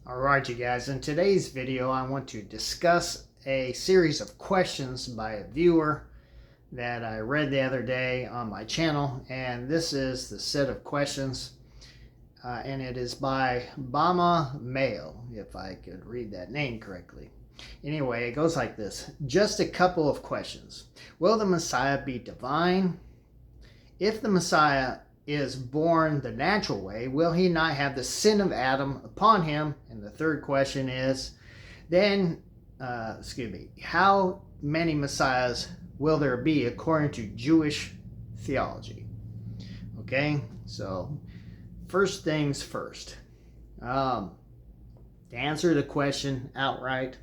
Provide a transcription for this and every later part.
Alright, you guys, in today's video I want to discuss a series of questions by a viewer that I read the other day on my channel, and this is the set of questions, and it is by Bama Mail, if I could read that name correctly. Anyway, it goes like this. Just a couple of questions. Will the Messiah be divine? If the Messiah is born the natural way, will he not have the sin of Adam upon him? And the third question is, then, how many Messiahs will there be according to Jewish theology? Okay, so first things first. To answer the question outright,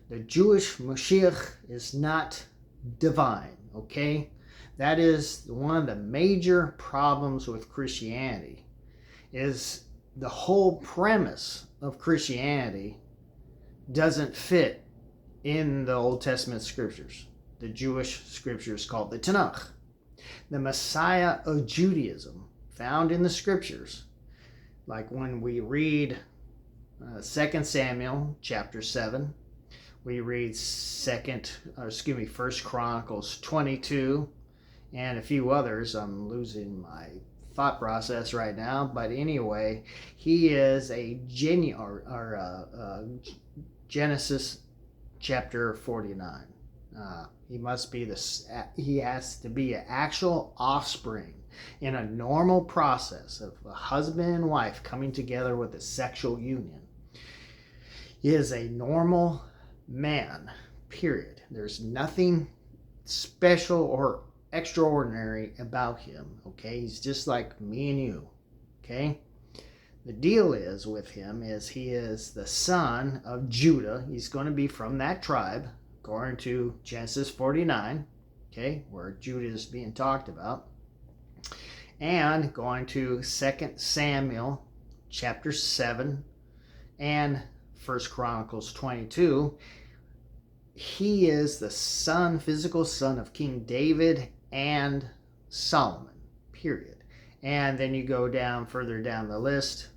the Jewish Mashiach is not divine, okay? That is one of the major problems with Christianity, is the whole premise of Christianity doesn't fit in the Old Testament scriptures. The Jewish scriptures called the Tanakh. The Messiah of Judaism found in the scriptures, like when we read 2 Samuel chapter 7, we read 1 Chronicles 22, and a few others. I'm losing my thought process right now, but anyway, he is a Genesis chapter 49. He has to be an actual offspring in a normal process of a husband and wife coming together with a sexual union. He is a normal man, period. There's nothing special or extraordinary about him, okay? He's just like me and you, okay? The deal is with him is he is the son of Judah. He's going to be from that tribe, according to Genesis 49, okay, where Judah is being talked about. And going to 2 Samuel chapter 7 and 1 Chronicles 22, he is the son, physical son of King David and Solomon, period. And then you go down further down the list,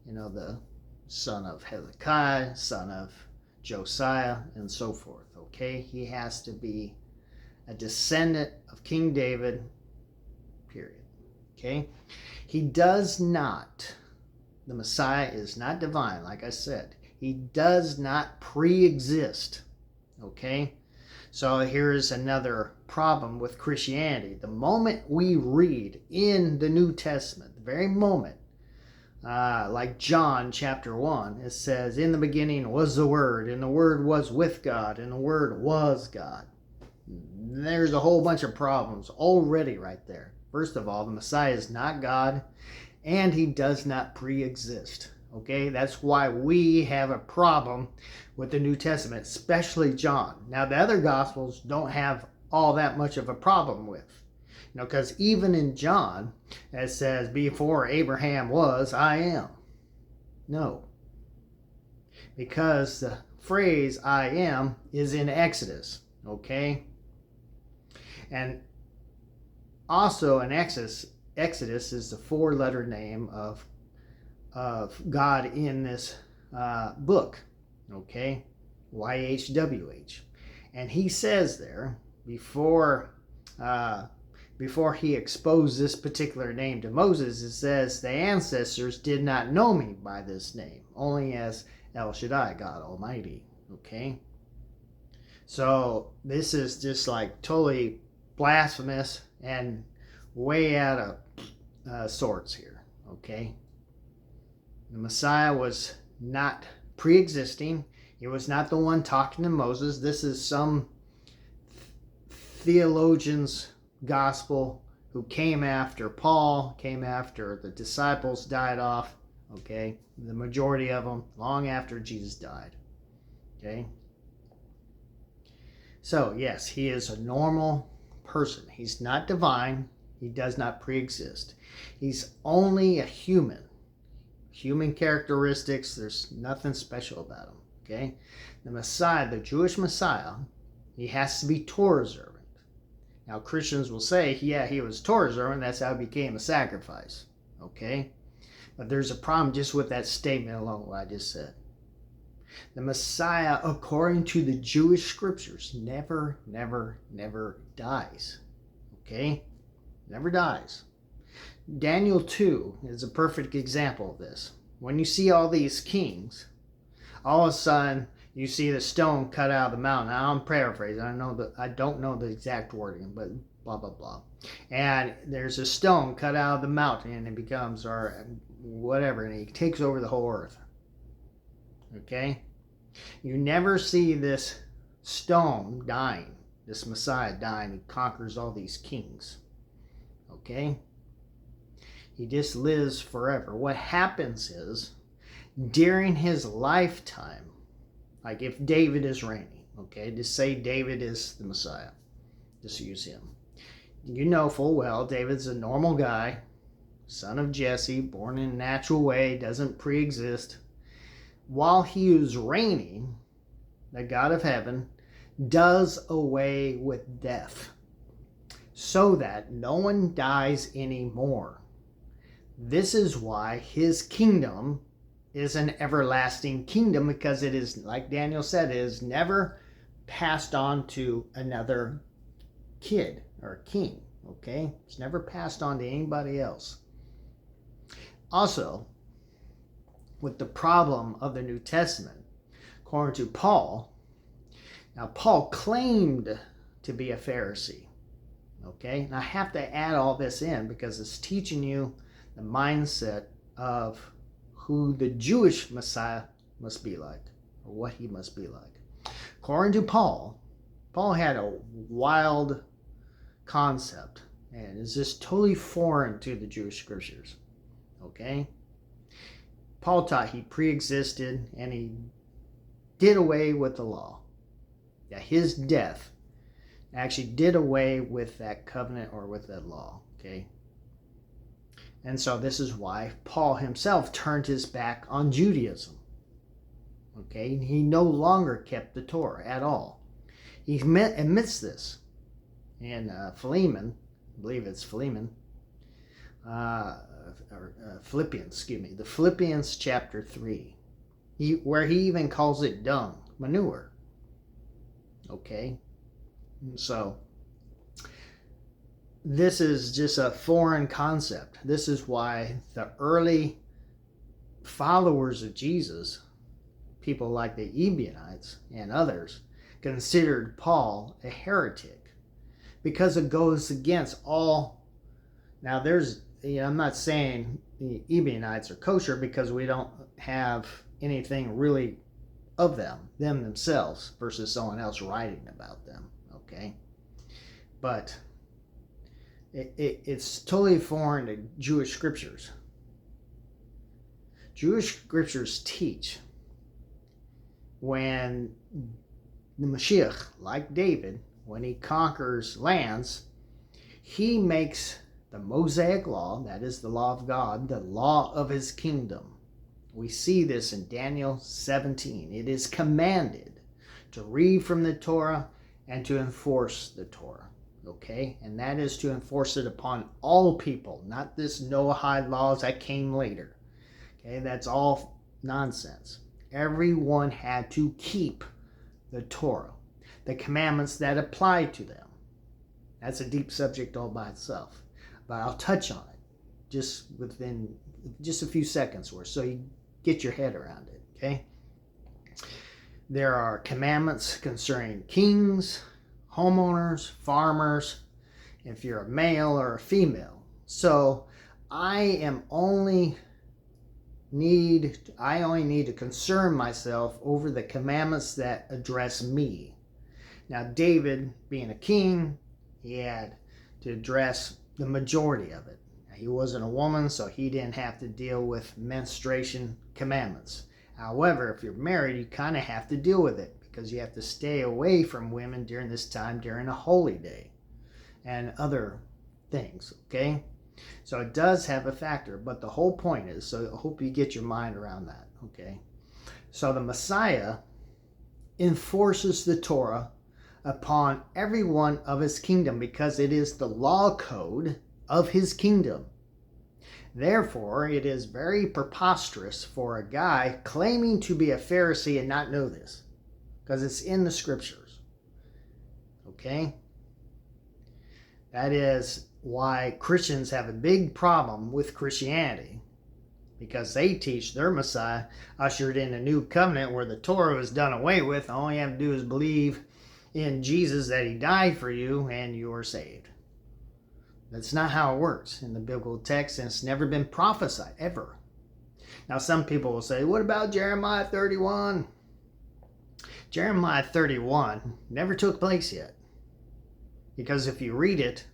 the son of Hezekiah, son of Josiah, and so forth, okay? He has to be a descendant of King David, period, okay? He does not, the Messiah is not divine, like I said. He does not pre-exist, okay? So here's another problem with Christianity. The moment we read in the New Testament, the very moment, like John chapter 1, it says, in the beginning was the Word, and the Word was with God, and the Word was God. There's a whole bunch of problems already right there. First of all, the Messiah is not God, and he does not pre-exist. Okay, that's why we have a problem with the New Testament, especially John. Now, the other Gospels don't have all that much of a problem with. Because even in John, it says, before Abraham was, I am. No. Because the phrase I am is in Exodus. Okay? And also in Exodus is the four-letter name of God in this book, okay? YHWH. And he says there, before he exposed this particular name to Moses, it says, the ancestors did not know me by this name, only as El Shaddai, God Almighty, okay? So this is just like totally blasphemous and way out of sorts here, okay? The Messiah was not pre-existing. He was not the one talking to Moses. This is some theologian's gospel who came after Paul, came after the disciples died off, okay? The majority of them, long after Jesus died, okay? So, yes, he is a normal person. He's not divine. He does not pre-exist. He's only a human. Human characteristics, there's nothing special about him, okay? The Messiah, the Jewish Messiah, he has to be Torah observant. Now, Christians will say, yeah, he was Torah observant, that's how he became a sacrifice, okay? But there's a problem just with that statement alone, what I just said, The Messiah, according to the Jewish scriptures, never dies. Okay? Never dies. Daniel 2 is a perfect example of this. When you see all these kings, all of a sudden you see the stone cut out of the mountain. Now, I'm paraphrasing. I don't know the exact wording, but blah blah blah. And there's a stone cut out of the mountain, and it becomes, or whatever, and he takes over the whole earth. Okay? You never see this stone dying, this Messiah dying. He conquers all these kings. Okay? He just lives forever. What happens is, during his lifetime, like if David is reigning, okay, just say David is the Messiah. Just use him. You know full well David's a normal guy, son of Jesse, born in a natural way, doesn't pre-exist. While he is reigning, the God of heaven does away with death so that no one dies anymore. This is why his kingdom is an everlasting kingdom, because it is, like Daniel said, it is never passed on to another kid or king. Okay? It's never passed on to anybody else. Also, with the problem of the New Testament, according to Paul, now Paul claimed to be a Pharisee. Okay? And I have to add all this in because it's teaching you the mindset of who the Jewish Messiah must be like, or what he must be like. According to Paul, Paul had a wild concept, and is just totally foreign to the Jewish scriptures. Okay? Paul taught he pre-existed, and he did away with the law. Yeah, his death actually did away with that covenant or with that law. Okay? And so this is why Paul himself turned his back on Judaism. Okay? He no longer kept the Torah at all. He admits this in Philemon, I believe it's Philemon, Philippians, the Philippians chapter 3, where he even calls it dung, manure. Okay? And so this is just a foreign concept. This is why the early followers of Jesus, people like the Ebionites and others, considered Paul a heretic, because it goes against all. Now I'm not saying the Ebionites are kosher, because we don't have anything really of them themselves versus someone else writing about them. Okay? But it's totally foreign to Jewish scriptures. Jewish scriptures teach when the Mashiach, like David, when he conquers lands, he makes the Mosaic law, that is the law of God, the law of his kingdom. We see this in Daniel 17. It is commanded to read from the Torah and to enforce the Torah. Okay? And that is to enforce it upon all people, not this Noahide laws that came later. Okay? That's all nonsense. Everyone had to keep the Torah, the commandments that apply to them. That's a deep subject all by itself, but I'll touch on it just within just a few seconds or so you get your head around it. Okay? There are commandments concerning kings, homeowners, farmers, if you're a male or a female. So I only need to concern myself over the commandments that address me. Now, David, being a king, he had to address the majority of it. Now, he wasn't a woman, so he didn't have to deal with menstruation commandments. However, if you're married, you kind of have to deal with it, because you have to stay away from women during this time, during a holy day and other things. Okay? So it does have a factor, but the whole point is, so I hope you get your mind around that. Okay? So the Messiah enforces the Torah upon everyone of his kingdom, because it is the law code of his kingdom. Therefore, it is very preposterous for a guy claiming to be a Pharisee and not know this, because it's in the scriptures. Okay? That is why Christians have a big problem with Christianity, because they teach their Messiah ushered in a new covenant where the Torah was done away with. All you have to do is believe in Jesus, that he died for you, and you are saved. That's not how it works in the biblical text, and it's never been prophesied, ever. Now, some people will say, what about Jeremiah 31? Jeremiah 31 never took place yet. Because if you read it,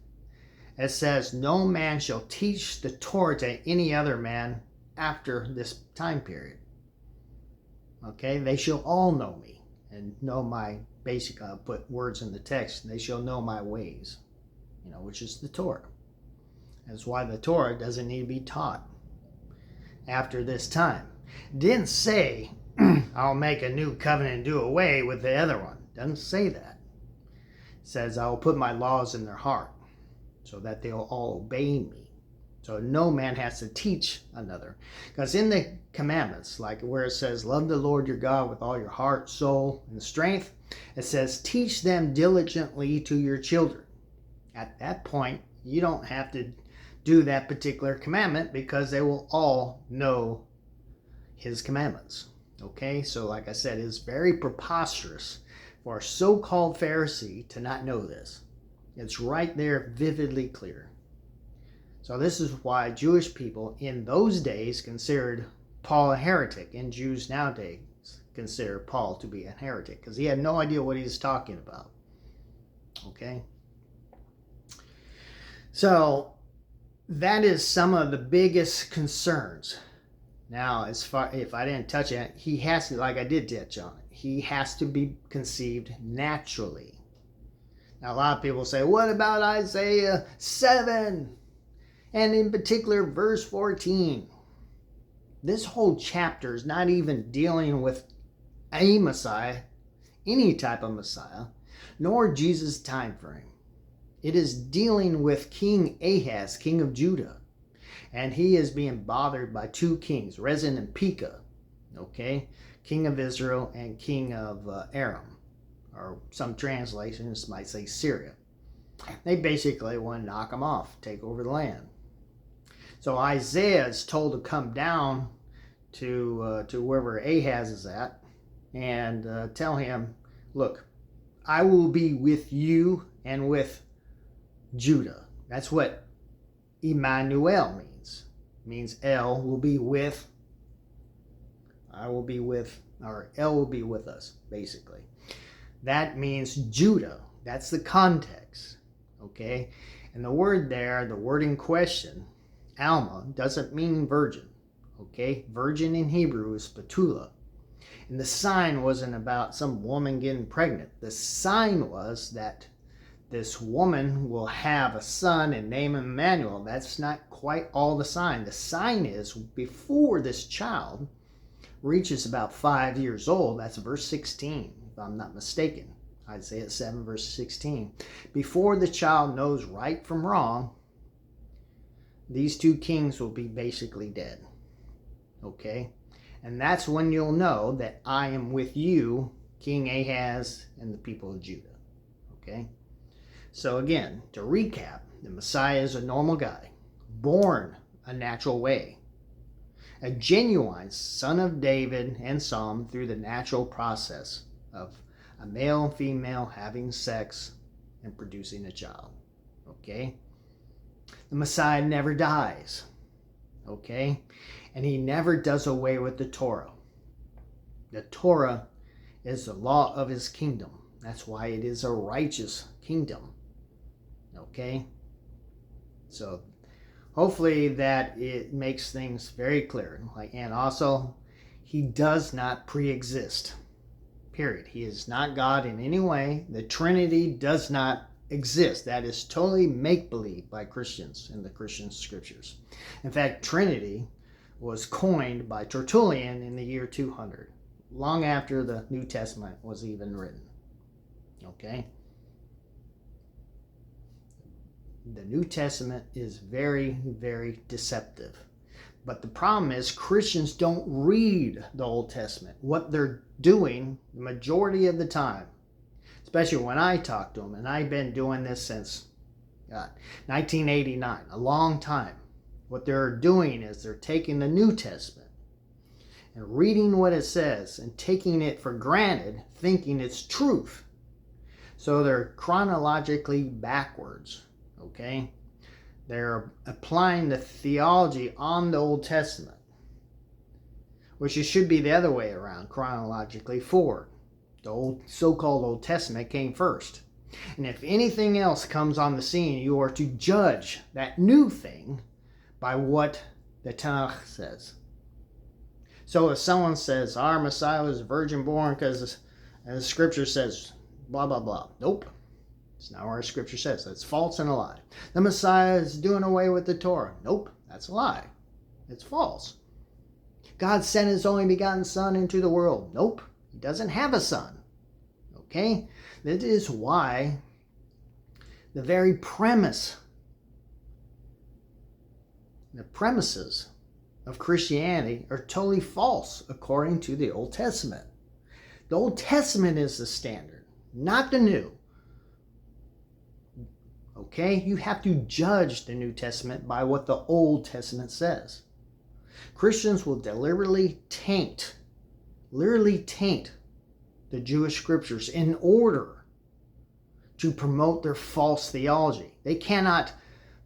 it says, no man shall teach the Torah to any other man after this time period. Okay, they shall all know me and know my basic, I'll put words in the text, they shall know my ways, which is the Torah. That's why the Torah doesn't need to be taught after this time. It didn't say, I'll make a new covenant and do away with the other one. It doesn't say that. It says, I will put my laws in their heart so that they'll all obey me. So no man has to teach another. Because in the commandments, like where it says, love the Lord your God with all your heart, soul, and strength, it says, teach them diligently to your children. At that point, you don't have to do that particular commandment because they will all know his commandments. Okay, so like I said, it's very preposterous for a so-called Pharisee to not know this. It's right there, vividly clear. So this is why Jewish people in those days considered Paul a heretic, and Jews nowadays consider Paul to be a heretic because he had no idea what he was talking about. Okay? So that is some of the biggest concerns. Now, as far if I didn't touch it, he has to, like I did touch on it, he has to be conceived naturally. Now, a lot of people say, what about Isaiah 7? And in particular, verse 14. This whole chapter is not even dealing with a Messiah, any type of Messiah, nor Jesus' time frame. It is dealing with King Ahaz, king of Judah. And he is being bothered by two kings, Rezin and Pekah, okay? King of Israel and king of Aram, or some translations might say Syria. They basically want to knock him off, take over the land. So Isaiah is told to come down to wherever Ahaz is at and tell him, look, I will be with you and with Judah. That's what Emmanuel means. It means El will be with, I will be with, or El will be with us, basically. That means Judah. That's the context, okay? And the word there, the word in question, Alma, doesn't mean virgin, okay? Virgin in Hebrew is Betula. And the sign wasn't about some woman getting pregnant. The sign was that this woman will have a son and name him Emmanuel. That's not quite all the sign. The sign is before this child reaches about 5 years old. That's verse 16, if I'm not mistaken. Isaiah 7, verse 16. Before the child knows right from wrong, these two kings will be basically dead. Okay? And that's when you'll know that I am with you, King Ahaz, and the people of Judah. Okay? So again, to recap, the Messiah is a normal guy, born a natural way, a genuine son of David and Psalm through the natural process of a male and female having sex and producing a child. Okay? The Messiah never dies. Okay? And he never does away with the Torah. The Torah is the law of his kingdom. That's why it is a righteous kingdom. Okay? So hopefully that it makes things very clear. And also, he does not pre-exist. Period. He is not God in any way. The Trinity does not exist. That is totally make-believe by Christians in the Christian scriptures. In fact, Trinity was coined by Tertullian in the year 200, long after the New Testament was even written. Okay? The New Testament is very, very deceptive. But the problem is Christians don't read the Old Testament. What they're doing the majority of the time, especially when I talk to them, and I've been doing this since 1989, a long time. What they're doing is they're taking the New Testament and reading what it says and taking it for granted, thinking it's truth. So they're chronologically backwards, okay? They're applying the theology on the Old Testament, which it should be the other way around, chronologically forward. The so-called Old Testament came first. And if anything else comes on the scene, you are to judge that new thing by what the Tanakh says. So if someone says, our Messiah was virgin born because the scripture says blah, blah, blah. Nope. It's not what our scripture says. That's false and a lie. The Messiah is doing away with the Torah. Nope. That's a lie. It's false. God sent his only begotten Son into the world. Nope. He doesn't have a son. Okay? That is why the very premises of Christianity are totally false according to the Old Testament. The Old Testament is the standard, not the New. Okay? You have to judge the New Testament by what the Old Testament says. Christians will deliberately taint the Jewish scriptures in order to promote their false theology. They cannot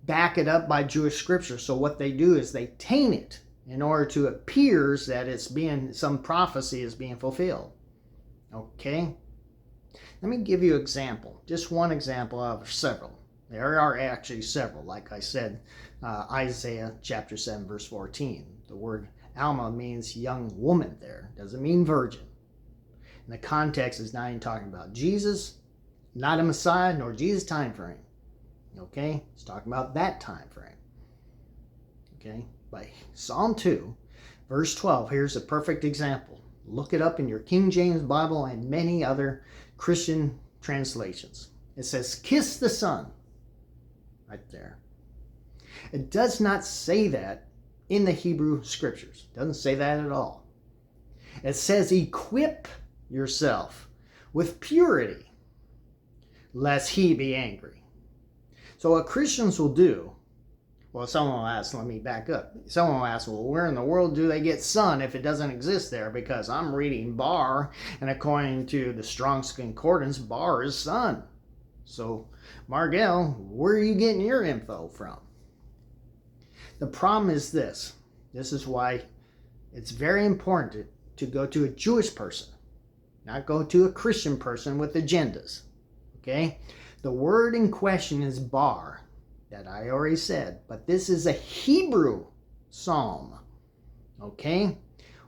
back it up by Jewish scripture, so what they do is they taint it in order to appears that some prophecy is being fulfilled. Okay? Let me give you an example. Just one example out of several. There are actually several. Like I said, Isaiah chapter 7, verse 14. The word Alma means young woman there. It doesn't mean virgin. And the context is not even talking about Jesus, not a Messiah, nor Jesus' time frame. Okay? It's talking about that time frame. Okay? By Psalm 2, verse 12, here's a perfect example. Look it up in your King James Bible and many other Christian translations. It says, kiss the Son. Right there. It does not say that in the Hebrew scriptures. It doesn't say that at all. It says, equip yourself with purity, lest he be angry. So what Christians will do, well, someone will ask, let me back up. Someone will ask, well, where in the world do they get son if it doesn't exist there? Because I'm reading bar, and according to the Strong's Concordance, bar is son. So, Margell, where are you getting your info from? The problem is this. This is why it's very important to go to a Jewish person, not go to a Christian person with agendas. Okay? The word in question is bar, that I already said, but this is a Hebrew psalm. Okay?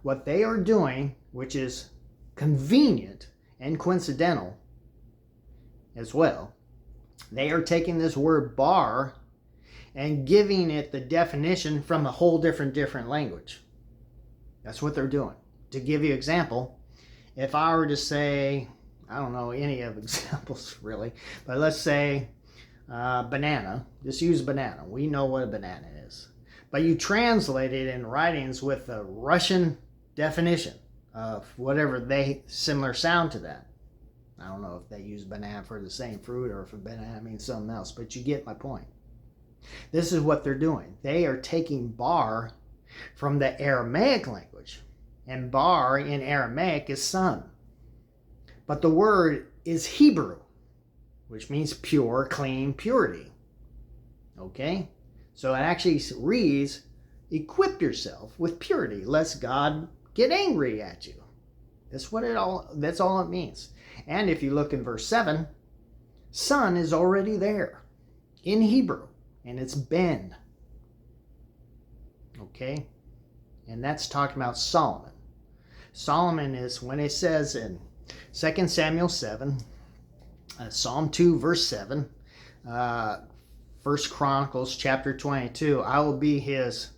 What they are doing, which is convenient and coincidental as well, they are taking this word bar and giving it the definition from a whole different language. That's what they're doing. To give you an example, if I were to say, I don't know any of examples really, but let's say banana. Just use banana. We know what a banana is. But you translate it in writings with a Russian definition of whatever they similar sound to that. I don't know if they use banana for the same fruit or if a banana means something else, but you get my point. This is what they're doing. They are taking bar from the Aramaic language, and bar in Aramaic is son. But the word is Hebrew, which means pure, clean, purity. Okay? So it actually reads, equip yourself with purity, lest God get angry at you. That's all it means. And if you look in verse 7, son is already there in Hebrew, and it's ben. Okay? And that's talking about Solomon. Solomon is, when it says in 2 Samuel 7, Psalm 2, verse 7, 1 Chronicles chapter 22, I will be his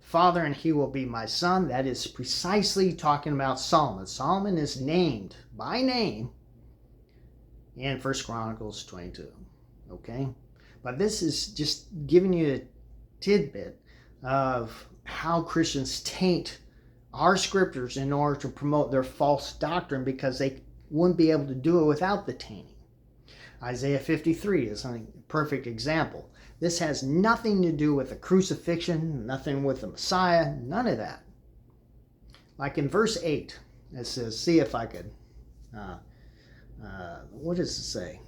father and he will be my son. That is precisely talking about Solomon. Solomon is named by name in 1 Chronicles 22. Okay? But this is just giving you a tidbit of how Christians taint our scriptures in order to promote their false doctrine, because they wouldn't be able to do it without the tainting. Isaiah 53 is a perfect example. This has nothing to do with the crucifixion, nothing with the Messiah, none of that. Like in verse 8, it says, see if I could, what does it say?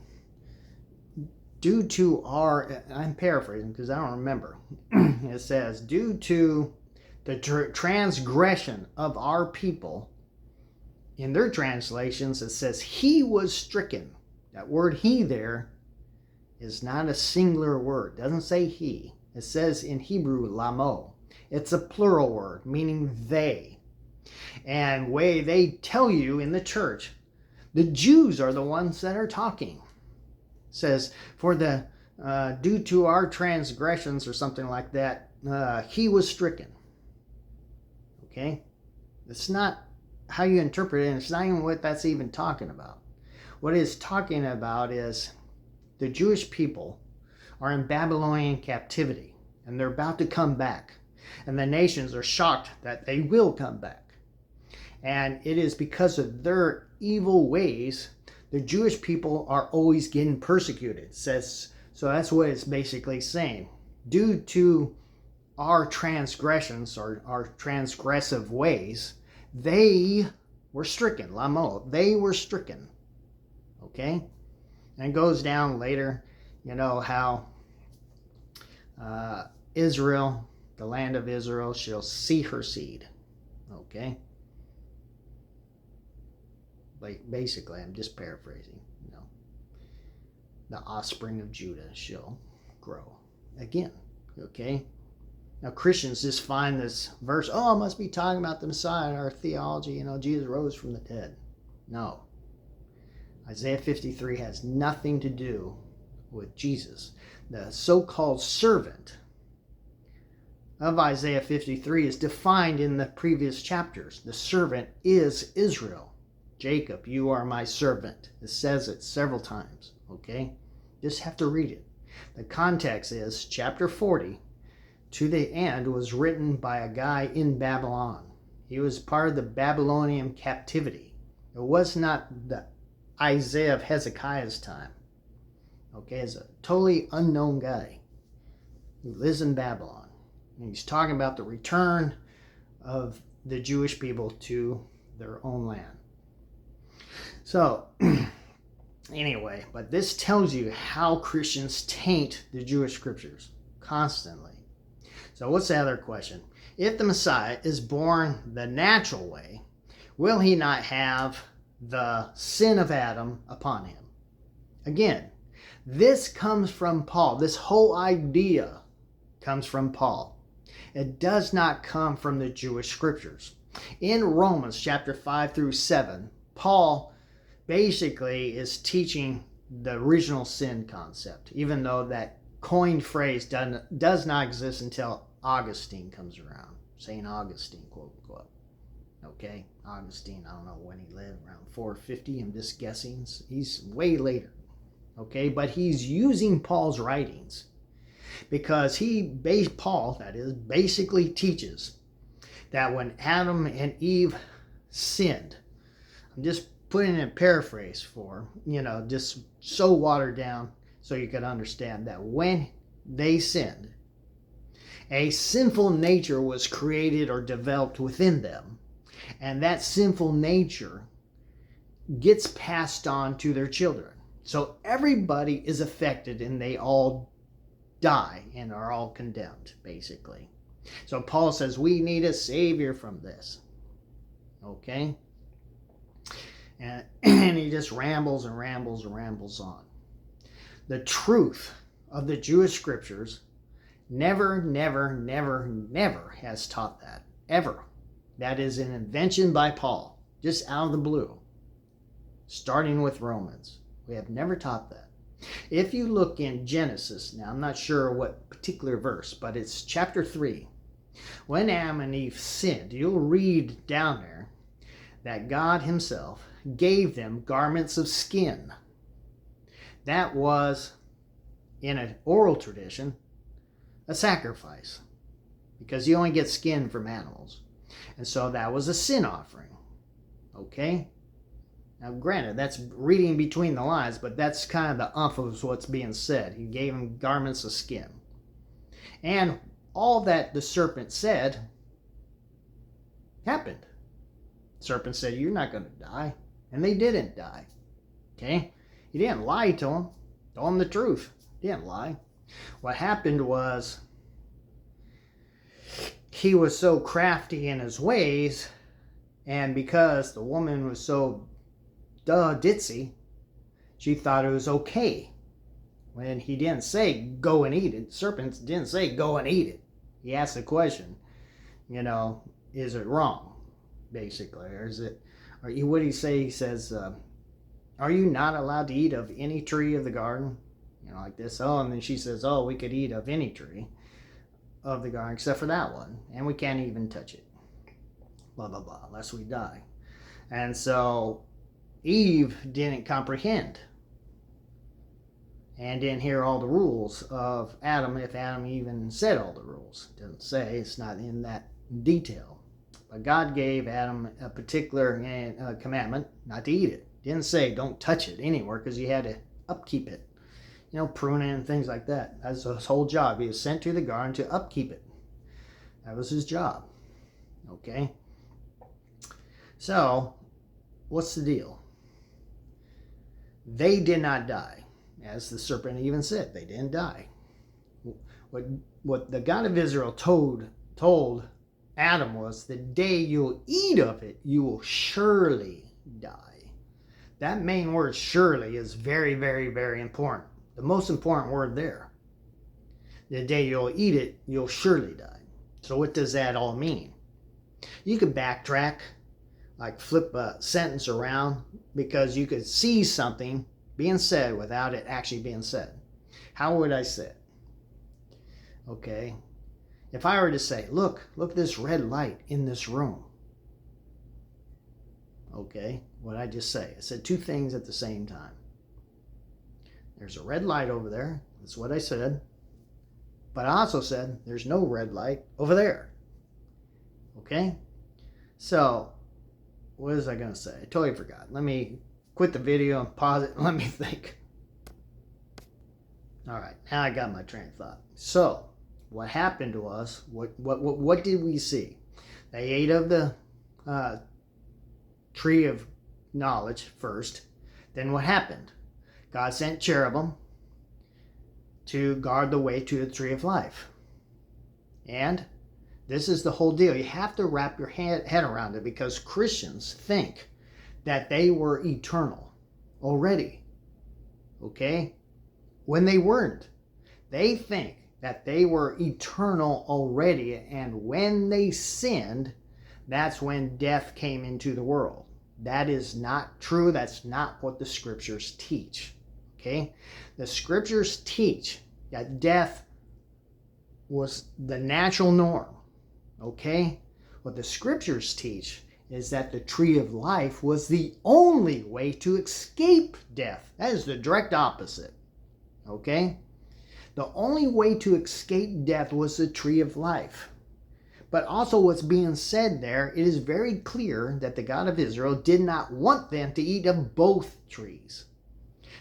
Due to our, I'm paraphrasing because I don't remember. It says, due to the transgression of our people, in their translations, it says, he was stricken. That word he there is not a singular word. It doesn't say he. It says in Hebrew, lamo. It's a plural word, meaning they. And way they tell you in the church, the Jews are the ones that are talking. It says, for the due to our transgressions or something like that, he was stricken. Okay? It's not how you interpret it, and it's not even what that's even talking about. What it's talking about is the Jewish people are in Babylonian captivity, and they're about to come back. And the nations are shocked that they will come back. And it is because of their evil ways, the Jewish people are always getting persecuted. It says, so that's what it's basically saying. Due to our transgressions or our transgressive ways, they were stricken. Lamo, they were stricken. Okay? And it goes down later, how Israel, the land of Israel, shall see her seed. Okay? Basically, I'm just paraphrasing. The offspring of Judah shall grow again. Okay? Now, Christians just find this verse, it must be talking about the Messiah, our theology, Jesus rose from the dead. No. Isaiah 53 has nothing to do with Jesus. The so-called servant of Isaiah 53 is defined in the previous chapters. The servant is Israel. Jacob, you are my servant. It says it several times, okay? Just have to read it. The context is chapter 40 to the end was written by a guy in Babylon. He was part of the Babylonian captivity. It was not the Isaiah of Hezekiah's time. Okay, it's a totally unknown guy who lives in Babylon. And he's talking about the return of the Jewish people to their own land. So, anyway, but this tells you how Christians taint the Jewish scriptures constantly. So what's the other question? If the Messiah is born the natural way, will he not have the sin of Adam upon him? Again, this comes from Paul. This whole idea comes from Paul. It does not come from the Jewish scriptures. In Romans chapter 5 through 7, Paul basically is teaching the original sin concept, even though that coined phrase does not exist until Augustine comes around. St. Augustine, quote, unquote. Okay, Augustine, I don't know when he lived, around 450, I'm just guessing. He's way later. Okay, but he's using Paul's writings because Paul, that is, basically teaches that when Adam and Eve sinned, I'm just putting in a paraphrase for, just so watered down so you could understand that when they sinned, a sinful nature was created or developed within them. And that sinful nature gets passed on to their children. So everybody is affected and they all die and are all condemned, basically. So Paul says we need a savior from this. Okay? And he just rambles and rambles and rambles on. The truth of the Jewish scriptures never has taught that. Ever. That is an invention by Paul, just out of the blue. Starting with Romans. We have never taught that. If you look in Genesis, now I'm not sure what particular verse, but it's chapter 3. When Adam and Eve sinned, you'll read down there that God himself gave them garments of skin. That was, in an oral tradition, a sacrifice. because you only get skin from animals. And so that was a sin offering. Okay? Now, granted, that's reading between the lines, but that's kind of the umph of what's being said. He gave him garments of skin. And all that the serpent said happened. The serpent said, you're not going to die. And they didn't die. Okay? He didn't lie to him. Told him the truth. He didn't lie. What happened was he was so crafty in his ways, and because the woman was so ditzy, she thought it was okay. When he didn't say, go and eat it. The serpent didn't say, go and eat it. He asked the question, is it wrong? Basically. Or is it, what did he say? He says, are you not allowed to eat of any tree of the garden? Like this. Oh, and then she says, oh, we could eat of any tree of the garden except for that one. And we can't even touch it. Blah, blah, blah, unless we die. And so Eve didn't comprehend and didn't hear all the rules of Adam, if Adam even said all the rules. It doesn't say, it's not in that detail. But God gave Adam a particular commandment not to eat it. Didn't say don't touch it anywhere, because he had to upkeep it. Prune it and things like that. That's his whole job. He was sent to the garden to upkeep it. That was his job. Okay? So, what's the deal? They did not die. As the serpent even said, they didn't die. What the God of Israel told Adam was, the day you'll eat of it, you will surely die. That main word, surely, is very, very, very important. The most important word there. The day you'll eat it, you'll surely die. So what does that all mean? You could backtrack, like flip a sentence around, because you could see something being said without it actually being said. How would I say it? Okay. If I were to say, look at this red light in this room. Okay. What did I just say? I said two things at the same time. There's a red light over there. That's what I said. But I also said there's no red light over there. Okay? So, what was I going to say? I totally forgot. Let me quit the video and pause it and let me think. All right, now I got my train of thought. So, what happened to us? What did we see? They ate of the tree of knowledge first. Then what happened? God sent cherubim to guard the way to the tree of life. And this is the whole deal. You have to wrap your head around it, because Christians think that they were eternal already. Okay? When they weren't. They think that they were eternal already, and when they sinned, that's when death came into the world. That is not true. That's not what the scriptures teach. Okay? The scriptures teach that death was the natural norm. Okay? What the scriptures teach is that the tree of life was the only way to escape death. That is the direct opposite. Okay? The only way to escape death was the tree of life. But also what's being said there, it is very clear that the God of Israel did not want them to eat of both trees.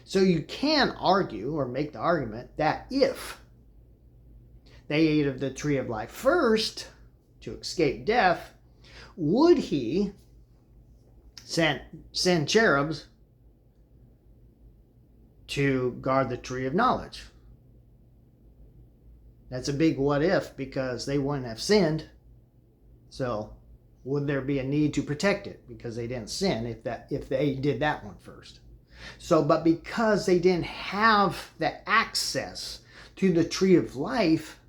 So you can argue or make the argument that if they ate of the tree of life first to escape death, would he send cherubs to guard the tree of knowledge? That's a big what if, because they wouldn't have sinned. So would there be a need to protect it because they didn't sin if they did that one first? So, but because they didn't have the access to the tree of life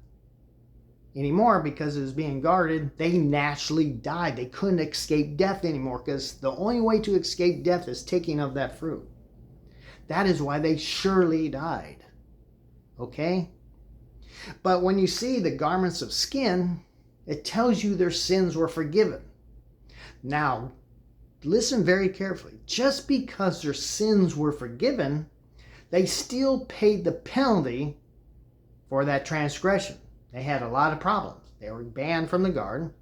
anymore because it was being guarded, they naturally died. They couldn't escape death anymore, because the only way to escape death is taking of that fruit. That is why they surely died. Okay? But when you see the garments of skin, it tells you their sins were forgiven. Now, listen very carefully. Just because their sins were forgiven, they still paid the penalty for that transgression. They had a lot of problems. They were banned from the garden.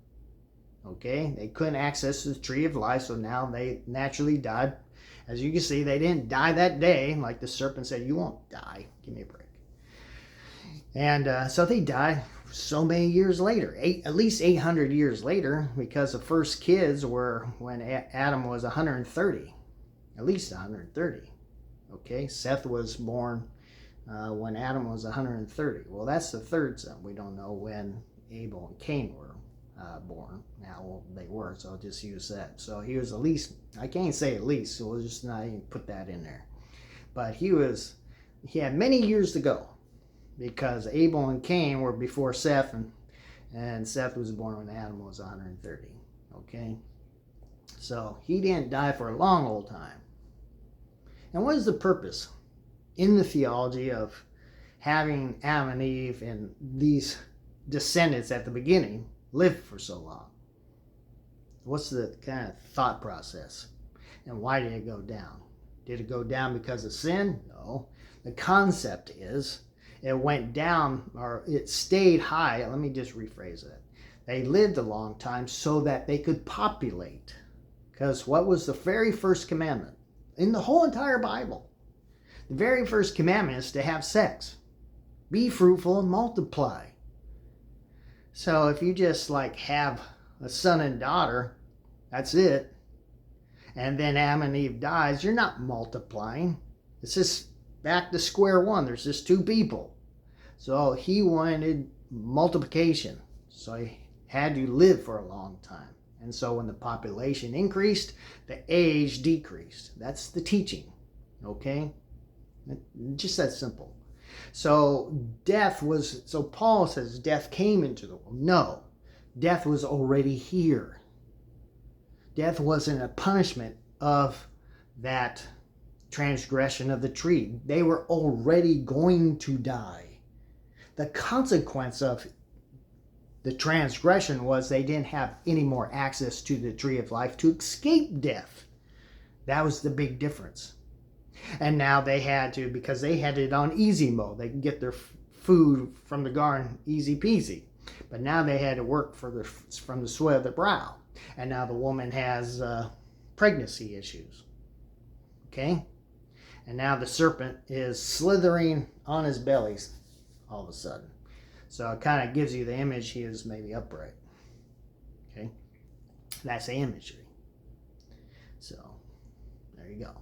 Okay, they couldn't access the tree of life, so now they naturally died. As you can see, they didn't die that day, like the serpent said, you won't die. Give me a break. And so they died so many years later, at least 800 years later, because the first kids were when Adam was 130, at least 130. Okay, Seth was born when Adam was 130. Well, that's the third son. We don't know when Abel and Cain were born. Now, well, they were, so I'll just use that. So he was at least, I can't say at least, so we'll just not even put that in there. But he had many years to go, because Abel and Cain were before Seth, and Seth was born when Adam was 130. Okay? So he didn't die for a long old time. And what is the purpose in the theology of having Adam and Eve and these descendants at the beginning live for so long? What's the kind of thought process? And why did it go down? Did it go down because of sin? No. The concept is it went down, or it stayed high. Let me just rephrase it. They lived a long time so that they could populate. Because what was the very first commandment in the whole entire Bible? The very first commandment is to have sex. Be fruitful and multiply. So if you just like have a son and daughter, that's it, and then Adam and Eve dies, you're not multiplying. It's just back to square one. There's just two people. So he wanted multiplication. So he had to live for a long time. And so when the population increased, the age decreased. That's the teaching. Okay? Just that simple. So Paul says death came into the world. No, death was already here. Death wasn't a punishment of that transgression of the tree. They were already going to die. The consequence of the transgression was they didn't have any more access to the tree of life to escape death. That was the big difference. And now they had to, because they had it on easy mode. They could get their food from the garden easy peasy. But now they had to work from the sweat of their brow. And now the woman has pregnancy issues. Okay? And now the serpent is slithering on his belly all of a sudden. So it kind of gives you the image he is maybe upright. Okay? That's the imagery. So, there you go.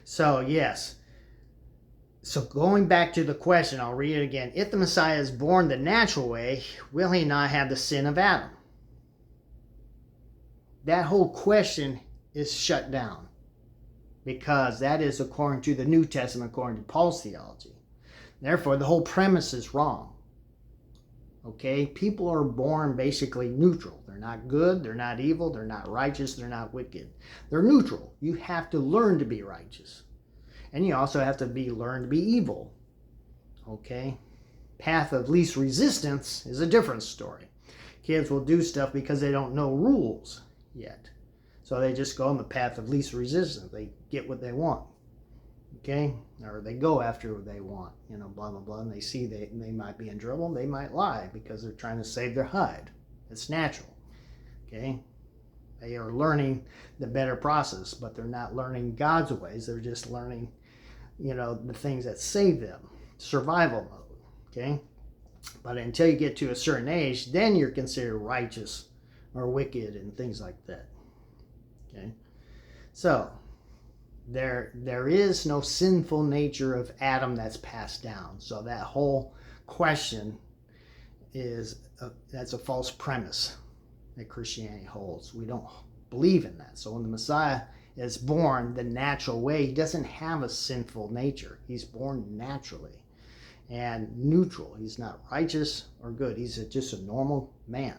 So, yes. So going back to the question, I'll read it again. If the Messiah is born the natural way, will he not have the sin of Adam? That whole question is shut down, because that is according to the New Testament, according to Paul's theology. Therefore, the whole premise is wrong. Okay? People are born basically neutral. They're not good, they're not evil, they're not righteous, they're not wicked. They're neutral. You have to learn to be righteous. And you also have to learn to be evil. Okay? Path of least resistance is a different story. Kids will do stuff because they don't know rules yet. So they just go on the path of least resistance. They get what they want. Okay? Or they go after what they want. You know, blah, blah, blah. And they see they might be in trouble. They might lie because they're trying to save their hide. It's natural. Okay? They are learning the better process, but they're not learning God's ways. They're just learning, you know, the things that save them. Survival mode. Okay? But until you get to a certain age, then you're considered righteous or wicked and things like that. Okay? So, there is no sinful nature of Adam that's passed down. So that whole question that's a false premise that Christianity holds. We don't believe in that. So when the Messiah is born the natural way, he doesn't have a sinful nature. He's born naturally and neutral. He's not righteous or good. He's just a normal man.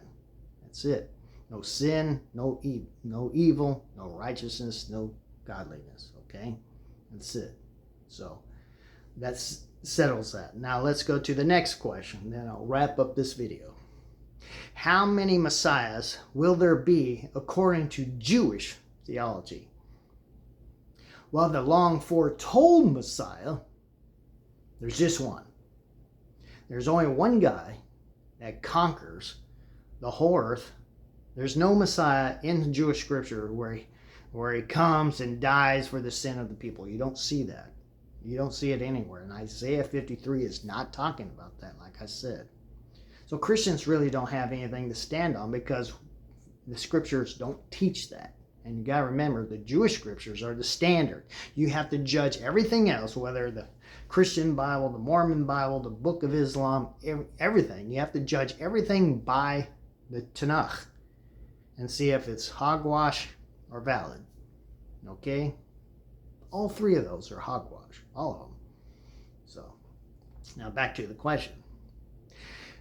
That's it. No sin, no evil, no righteousness, no godliness. Okay? That's it. So that settles that. Now let's go to the next question. Then I'll wrap up this video. How many messiahs will there be according to Jewish theology? Well, the long foretold Messiah, there's just one. There's only one guy that conquers the whole earth. There's no Messiah in the Jewish scripture where he comes and dies for the sin of the people. You don't see that. You don't see it anywhere. And Isaiah 53 is not talking about that, like I said. So Christians really don't have anything to stand on because the scriptures don't teach that. And you got to remember, the Jewish scriptures are the standard. You have to judge everything else, whether the Christian Bible, the Mormon Bible, the Book of Islam, everything. You have to judge everything by the Tanakh and see if it's hogwash or valid. Okay? All three of those are hogwash. All of them. So, now back to the question.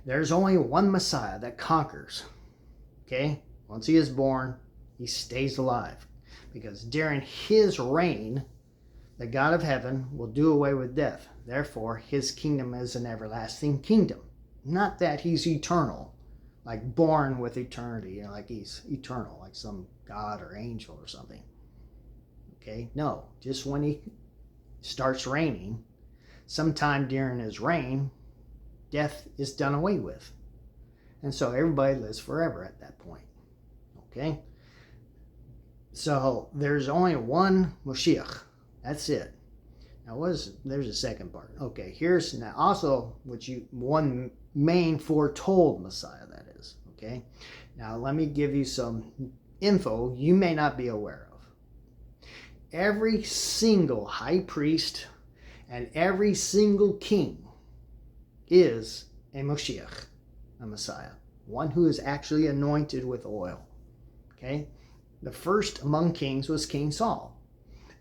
There's only one Messiah that conquers. Okay? Once he is born, he stays alive. Because during his reign, the God of heaven will do away with death. Therefore, his kingdom is an everlasting kingdom. Not that he's eternal, like born with eternity, like he's eternal, like some God or angel or something. Okay? No, just when he starts reigning, sometime during his reign, death is done away with. And so everybody lives forever at that point. Okay? So there's only one Moshiach. That's it. Now there's a second part. Okay, here's now also one main foretold Messiah, that is. Okay? Now let me give you some info you may not be aware of. Every single high priest and every single king is a Moshiach, a Messiah. One who is actually anointed with oil. Okay? The first among kings was King Saul.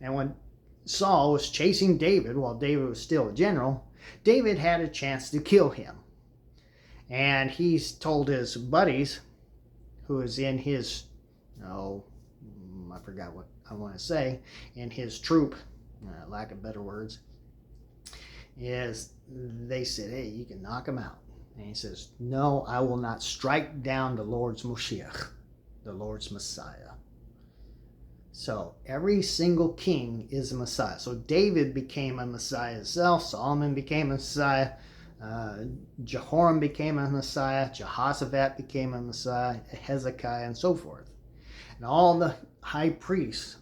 And when Saul was chasing David while David was still a general, David had a chance to kill him. And he's told his buddies, who is in his, I forgot what I want to say, in his troop, lack of better words, is they said, hey, you can knock him out. And he says, no, I will not strike down the Lord's Moshiach, the Lord's Messiah. So every single king is a Messiah. So David became a Messiah himself. Solomon became a Messiah. Jehoram became a Messiah. Jehoshaphat became a Messiah. Hezekiah, and so forth. And all the high priests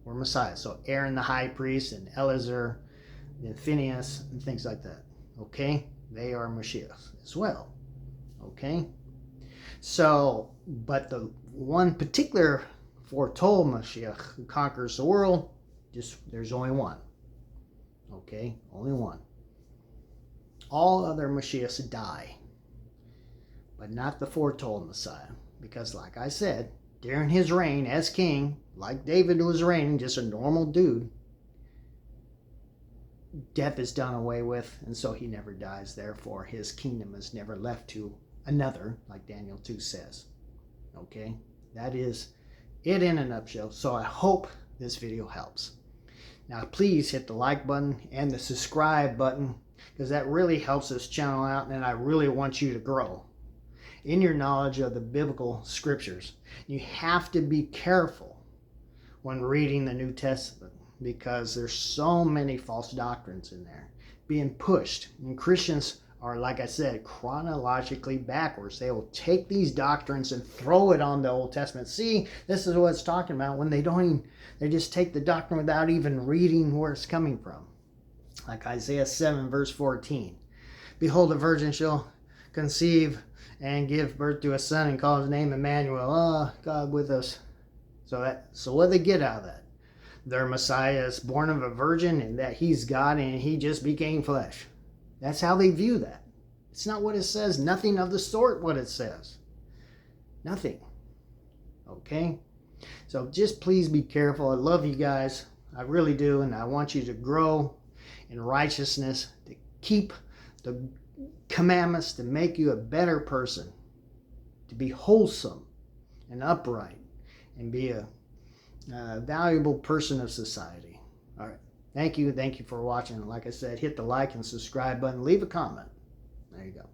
were Messiahs. So Aaron the high priest and Eleazar and Phinehas and things like that. Okay? They are Mashiachs as well. Okay? So, but the one particular foretold Mashiach who conquers the world, there's only one. Okay? Only one. All other Mashiachs die. But not the foretold Messiah. Because like I said, during his reign as king, like David was reigning, just a normal dude, death is done away with, and so he never dies. Therefore, his kingdom is never left to another, like Daniel 2 says. Okay? That is it in a nutshell. So I hope this video helps. Now, please hit the like button and the subscribe button, because that really helps this channel out, and I really want you to grow in your knowledge of the biblical scriptures. You have to be careful when reading the New Testament, because there's so many false doctrines in there being pushed. And Christians are, like I said, chronologically backwards. They will take these doctrines and throw it on the Old Testament. See, this is what it's talking about, when they just take the doctrine without even reading where it's coming from. Like Isaiah 7 verse 14. Behold, a virgin shall conceive and give birth to a son and call his name Emmanuel. Oh, God with us. So what do they get out of that? Their Messiah is born of a virgin and that he's God and he just became flesh. That's how they view that. It's not what it says. Nothing of the sort what it says. Nothing. Okay? So just please be careful. I love you guys. I really do. And I want you to grow in righteousness, to keep the commandments, to make you a better person, to be wholesome and upright, and be a valuable person of society. All right. Thank you. Thank you for watching. Like I said, hit the like and subscribe button. Leave a comment. There you go.